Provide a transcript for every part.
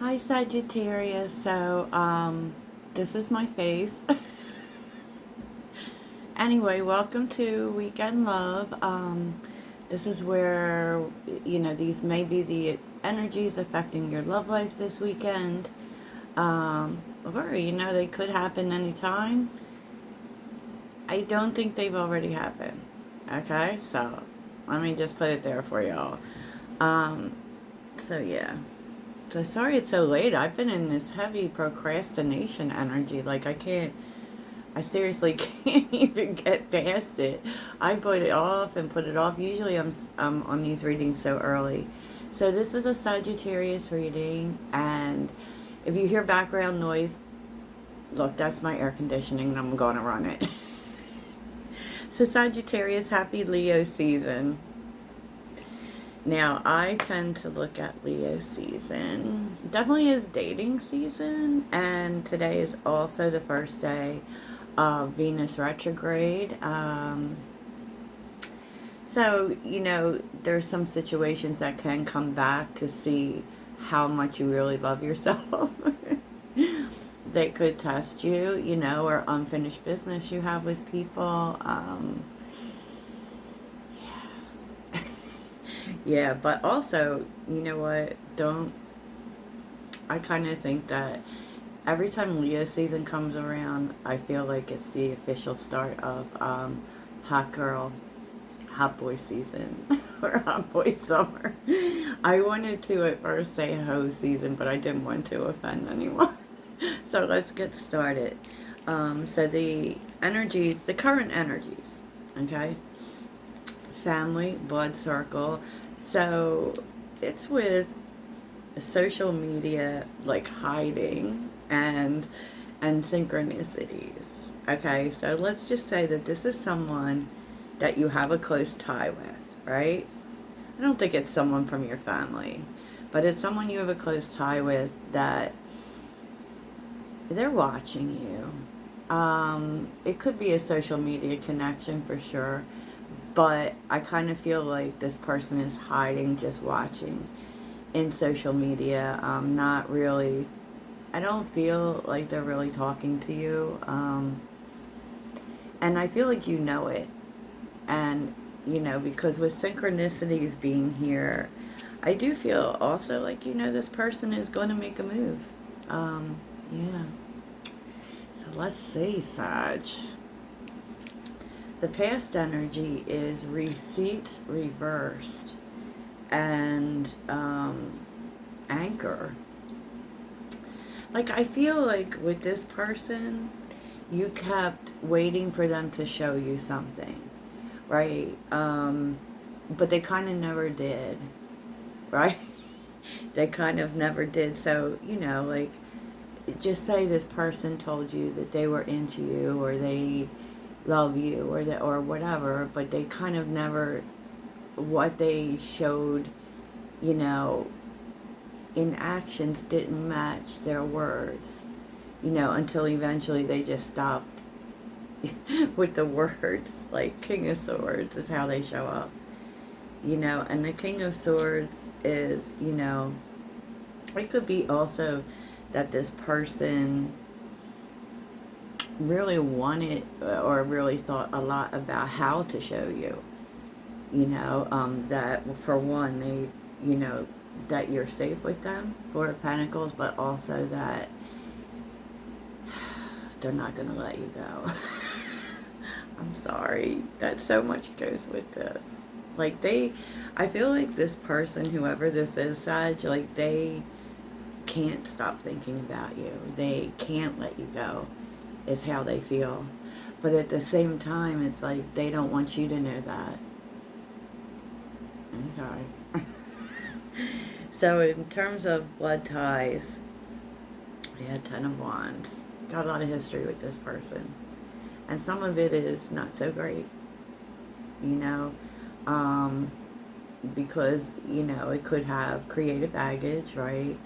Hi Sagittarius. This is my face. Anyway, welcome to Weekend Love. This is where, these may be the energies affecting your love life this weekend. Or, they could happen anytime. I don't think they've already happened. Okay? So, let me just put it there for y'all. Um, yeah. So sorry it's so late. I've been in this heavy procrastination energy. I seriously can't even get past it. I put it off and put it off. Usually I'm on these readings so early. So this is a Sagittarius reading, and if you hear background noise, look, that's my air conditioning and I'm going to run it. So Sagittarius, happy Leo season. Now, I tend to look at Leo season. Definitely is dating season, and today is also the first day of Venus retrograde. There's some situations that can come back to see how much you really love yourself. They could test you, or unfinished business you have with people. Yeah, but also, you know what? I kind of think that every time Leo season comes around, I feel like it's the official start of hot girl, hot boy season, or hot boy summer. I wanted to at first say hoe season, but I didn't want to offend anyone. So let's get started. So the current energies, okay? Family, blood circle. So it's with social media like hiding and synchronicities. Okay, so let's just say that this is someone that you have a close tie with, right? I don't think it's someone from your family, but it's someone you have a close tie with that they're watching you. It could be a social media connection for sure, but I kind of feel like this person is hiding, just watching in social media. Not really, I don't feel like they're really talking to you. And I feel like you know it. And, because with synchronicities being here, I do feel also like, this person is going to make a move. Yeah. So let's see, Sag. The past energy is receipts reversed and anchor. Like, I feel like with this person, you kept waiting for them to show you something, right? But they kind of never did, right? They kind of never did. So, just say this person told you that they were into you or they love you or whatever, but they kind of never, what they showed, in actions didn't match their words, until eventually they just stopped with the words. Like King of Swords is how they show up, and the King of Swords is, it could be also that this person really wanted or really thought a lot about how to show you, that for one, that you're safe with them, Four of Pentacles, but also that they're not going to let you go. I'm sorry that so much goes with this. I feel like this person, whoever this is, Sag, like they can't stop thinking about you. They can't let you go, is how they feel. But at the same time, it's like they don't want you to know that. Okay. So in terms of blood ties, we had 10 of Wands. Got a lot of history with this person. And some of it is not so great, because, it could have creative baggage, right?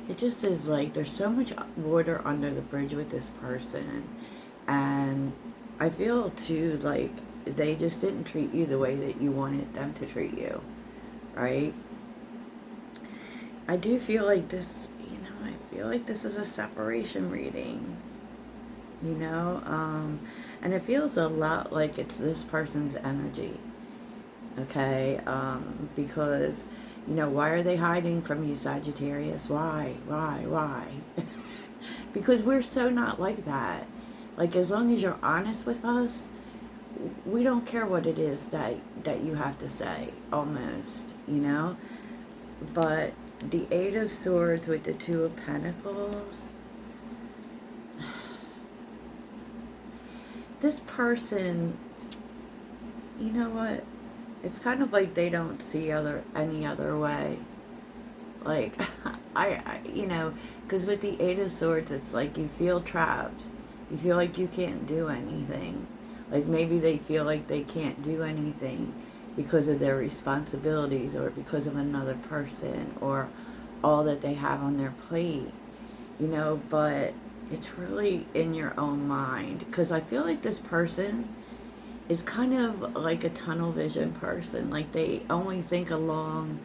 It just is like there's so much water under the bridge with this person. And I feel, too, like they just didn't treat you the way that you wanted them to treat you, right? I do feel like this, I feel like this is a separation reading, you know, and it feels a lot like it's this person's energy, okay, because, you know, why are they hiding from you, Sagittarius? Why? Because we're so not like that. Like, as long as you're honest with us, we don't care what it is that you have to say, almost, you know? But the Eight of Swords with the Two of Pentacles, this person, you know what? It's kind of like they don't see any other way. Like, you know, because with the Eight of Swords, it's like you feel trapped. You feel like you can't do anything. Like, maybe they feel like they can't do anything because of their responsibilities or because of another person or all that they have on their plate, you know, but it's really in your own mind. Because I feel like this person is kind of like a tunnel vision person. Like, they only think along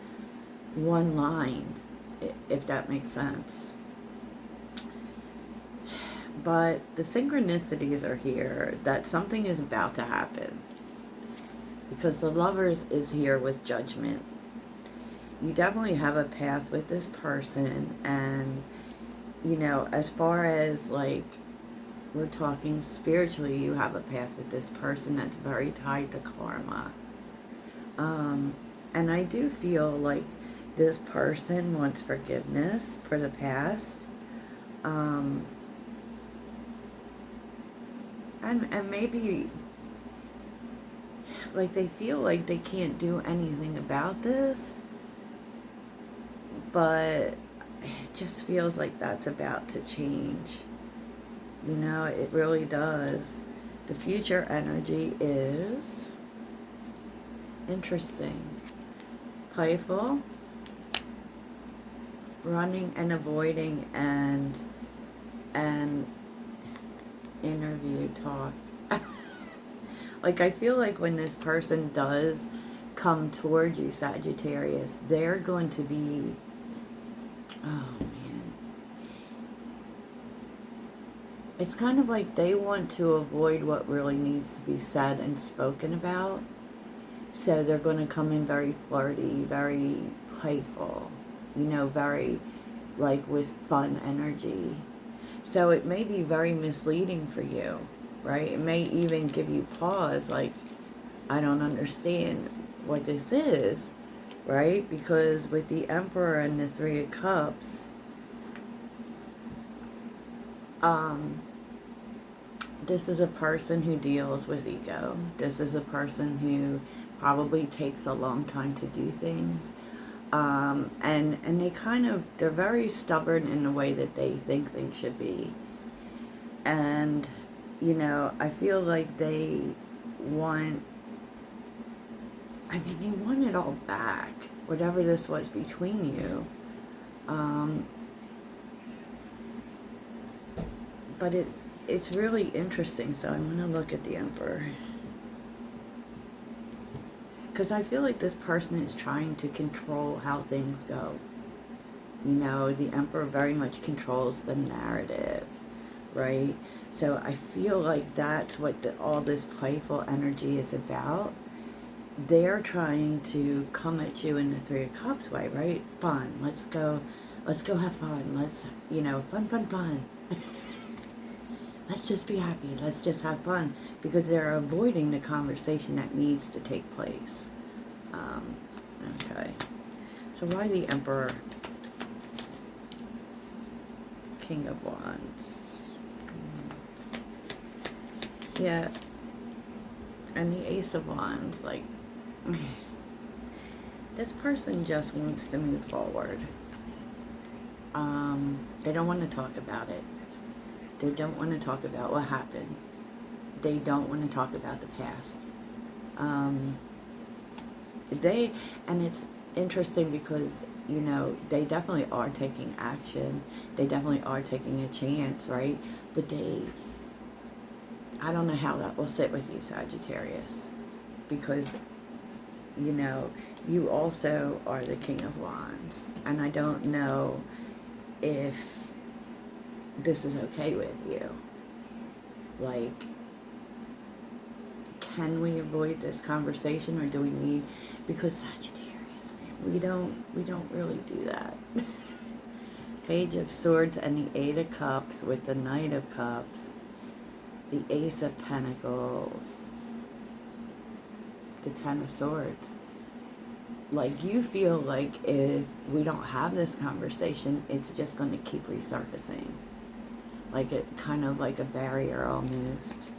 one line, if that makes sense. But the synchronicities are here that something is about to happen, because the Lovers is here with Judgment. You definitely have a path with this person, and, you know, as far as, like, we're talking spiritually, you have a path with this person that's very tied to karma. And I do feel like this person wants forgiveness for the past. And maybe, like, they feel like they can't do anything about this, but it just feels like that's about to change. You know, it really does. The future energy is interesting. Playful, running and avoiding, and interview talk. Like, I feel like when this person does come toward you, Sagittarius, they're going to be, oh man, it's kind of like they want to avoid what really needs to be said and spoken about. So they're going to come in very flirty, very playful, you know, very, like, with fun energy. So it may be very misleading for you, right? It may even give you pause, like, I don't understand what this is, right? Because with the Emperor and the Three of Cups, this is a person who deals with ego. This is a person who probably takes a long time to do things. And they're very stubborn in the way that they think things should be. And, you know, I feel like they want it all back, whatever this was between you. But it's really interesting, so I'm going to look at the Emperor. Because I feel like this person is trying to control how things go. You know, the Emperor very much controls the narrative, right? So I feel like that's what all this playful energy is about. They're trying to come at you in the Three of Cups way, right? Fun. Let's go have fun. Let's, you know, fun. Let's just be happy. Let's just have fun. Because they're avoiding the conversation that needs to take place. Okay. So why the Emperor? King of Wands. Yeah. And the Ace of Wands, like, this person just wants to move forward. They don't want to talk about it. They don't want to talk about what happened. They don't want to talk about the past. And it's interesting because, you know, they definitely are taking action. They definitely are taking a chance, right? But I don't know how that will sit with you, Sagittarius. Because, you know, you also are the King of Wands. And I don't know if this is okay with you. Like, can we avoid this conversation, or do we need, because Sagittarius, man, we don't really do that. Page of Swords and the Eight of Cups with the Knight of Cups, the Ace of Pentacles, the Ten of Swords. Like, you feel like if we don't have this conversation, it's just going to keep resurfacing. Like, it kind of like a barrier almost.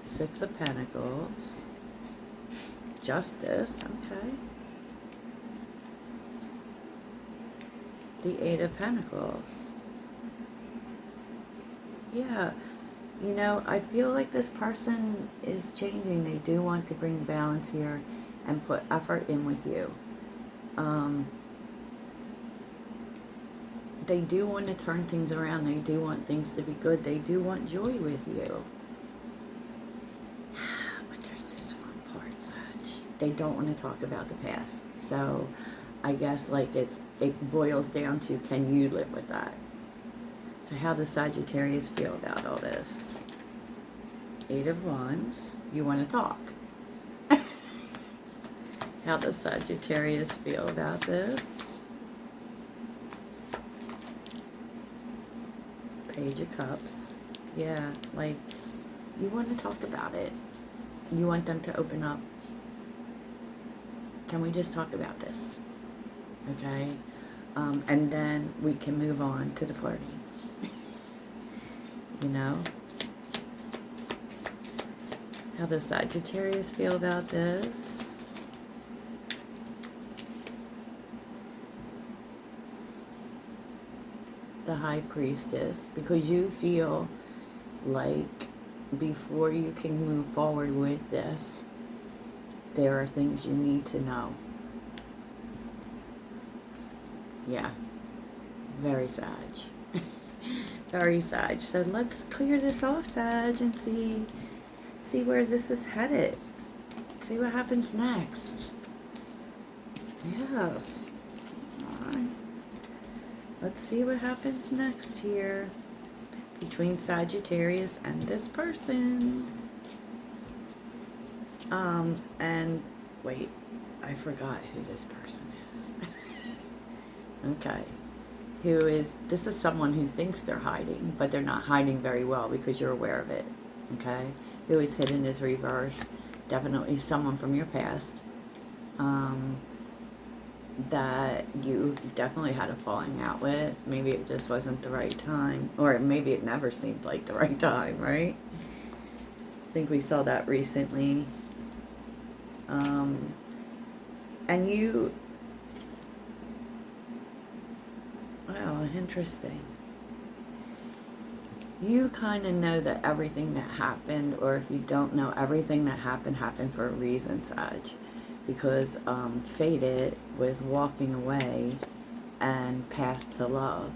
Six of Pentacles. Justice, okay. The Eight of Pentacles. Yeah, you know, I feel like this person is changing. They do want to bring balance here and put effort in with you. They do want to turn things around. They do want things to be good. They do want joy with you. But there's this one part, Sag. They don't want to talk about the past. So I guess like it boils down to, can you live with that? So how does Sagittarius feel about all this? Eight of Wands. You want to talk. How does Sagittarius feel about this? Page of Cups. Yeah, like, you want to talk about it. You want them to open up. Can we just talk about this? Okay? And then we can move on to the flirting. You know? How does Sagittarius feel about this? The High Priestess, because you feel like before you can move forward with this, there are things you need to know. Yeah, very Sag. Very Sag. So let's clear this off, Sag, and see where this is headed. See what happens next. Yes. All right. Let's see what happens next here between Sagittarius and this person. And wait, I forgot who this person is. Okay. This is someone who thinks they're hiding, but they're not hiding very well because you're aware of it. Okay? Who is hidden is reverse. Definitely someone from your past. That you definitely had a falling out with. Maybe it just wasn't the right time, or maybe it never seemed like the right time, right? I think we saw that recently. And you, wow, interesting. You kind of know that everything that happened, or if you don't know, everything that happened for a reason, Sag. Because Fated was walking away and Path to Love.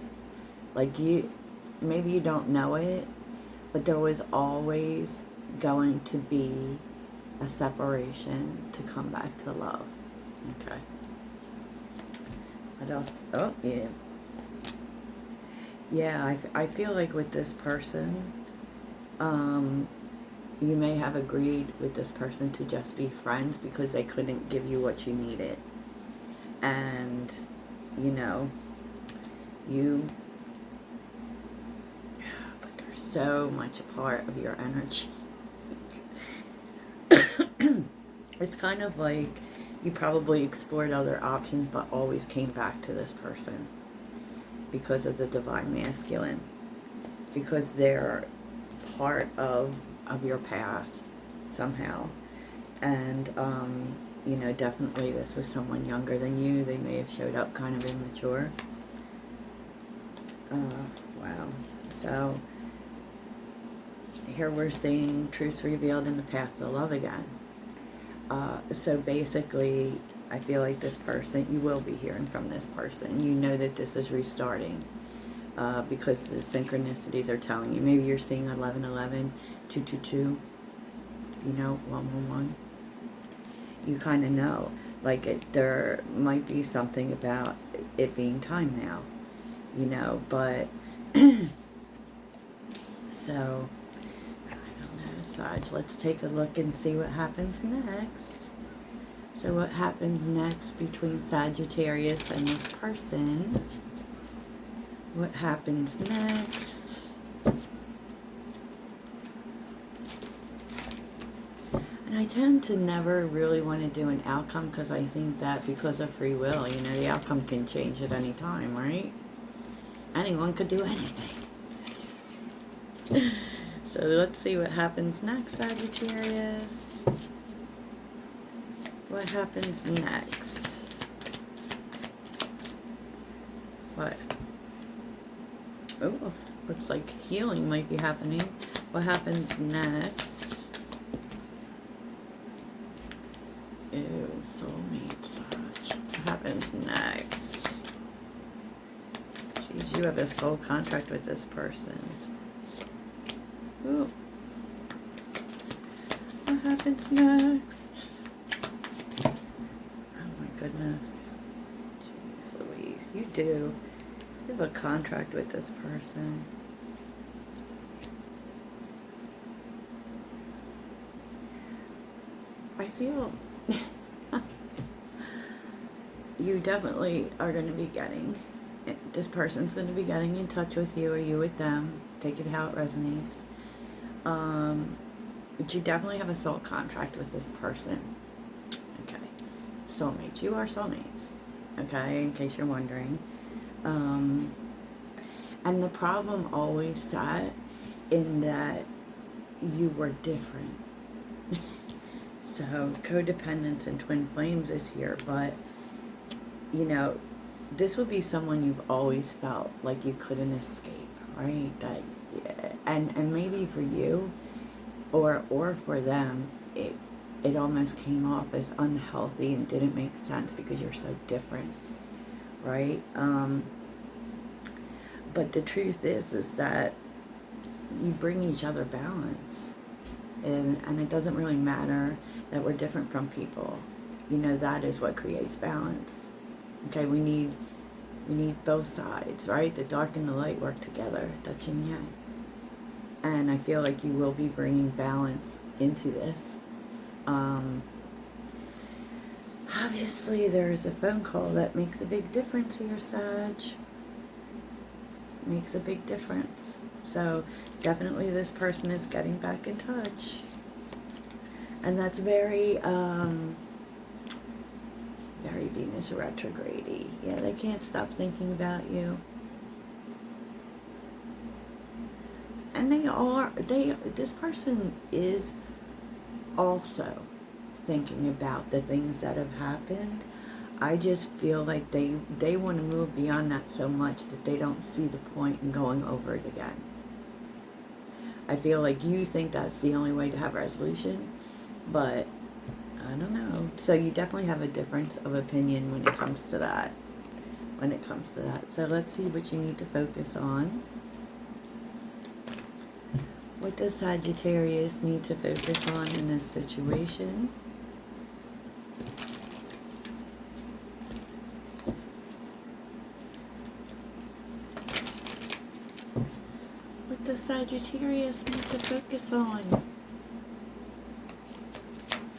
Like, maybe you don't know it, but there was always going to be a separation to come back to love. Okay. What else? Oh, yeah. Yeah, I feel like with this person, you may have agreed with this person to just be friends because they couldn't give you what you needed. And, you know, but they're so much a part of your energy. It's kind of like you probably explored other options but always came back to this person because of the divine masculine. Because they're part of your path somehow. And you know, definitely this was someone younger than you. They may have showed up kind of immature. Wow. So here we're seeing truths revealed in the path to love again. So basically, I feel like this person, you will be hearing from this person. You know that this is restarting. Because the synchronicities are telling you. Maybe you're seeing 1111, 222, you know, 111. You kind of know. Like, there might be something about it being time now. you know, but so I don't know, Sag, let's take a look and see what happens next. So what happens next between Sagittarius and this person? What happens next? And I tend to never really want to do an outcome because I think that because of free will, you know, the outcome can change at any time, right? Anyone could do anything. So let's see what happens next, Sagittarius. What happens next? What? Oh, looks like healing might be happening. What happens next? Ew, soulmate, Sag. What happens next? Jeez, you have a soul contract with this person. Ooh. What happens next? Oh my goodness. Jeez Louise, you do. You have a contract with this person. I feel you definitely are going to be getting, this person's going to be getting in touch with you or you with them. Take it how it resonates. But you definitely have a soul contract with this person. Okay. Soulmates. You are soulmates. Okay, in case you're wondering. And the problem always sat in that you were different. So codependence and twin flames is here, but you know, this would be someone you've always felt like you couldn't escape, right? That, and maybe for you or for them, it almost came off as unhealthy and didn't make sense because you're so different, right? But the truth is that you bring each other balance, and it doesn't really matter that we're different from people. You know, that is what creates balance. Okay, we need both sides, right? The dark and the light work together. That's yin yang. And I feel like you will be bringing balance into this. Obviously, there's a phone call that makes a big difference here, Sag. Makes a big difference. So definitely this person is getting back in touch. And that's very Venus retrograde-y. Yeah, they can't stop thinking about you. And this person is also thinking about the things that have happened. I just feel like they want to move beyond that so much that they don't see the point in going over it again. I feel like you think that's the only way to have resolution, but I don't know. So you definitely have a difference of opinion when it comes to that. So let's see what you need to focus on. What does Sagittarius need to focus on in this situation? What does Sagittarius need to focus on?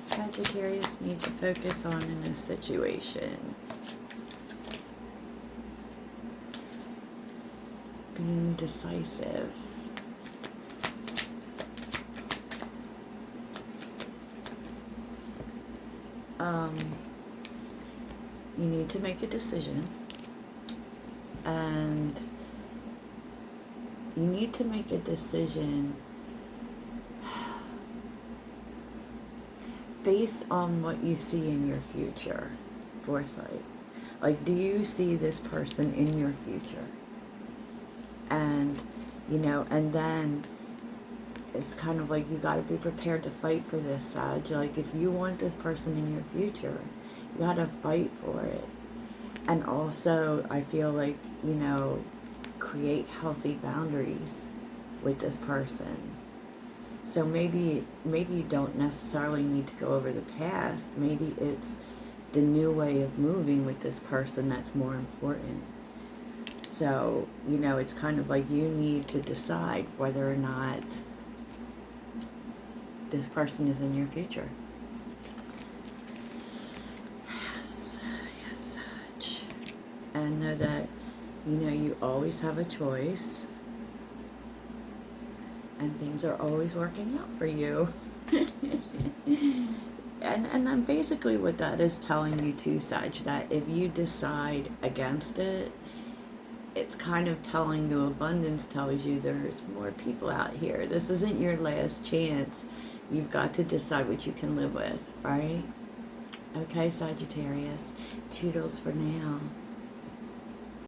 Sagittarius need to focus on in this situation. Being decisive. You need to make a decision, and you need to make a decision based on what you see in your future. Foresight. Like, do you see this person in your future? And, you know, and then it's kind of like you got to be prepared to fight for this, Sag. Like, if you want this person in your future, you got to fight for it. And also, I feel like, you know, create healthy boundaries with this person. So maybe you don't necessarily need to go over the past. Maybe it's the new way of moving with this person that's more important. So, you know, it's kind of like you need to decide whether or not this person is in your future. Yes, yes, Sag. And know that, you know, you always have a choice. And things are always working out for you. And then basically what that is telling you too, Sag, that if you decide against it, it's kind of telling you, abundance tells you there's more people out here. This isn't your last chance. You've got to decide what you can live with, right? Okay, Sagittarius. Toodles for now.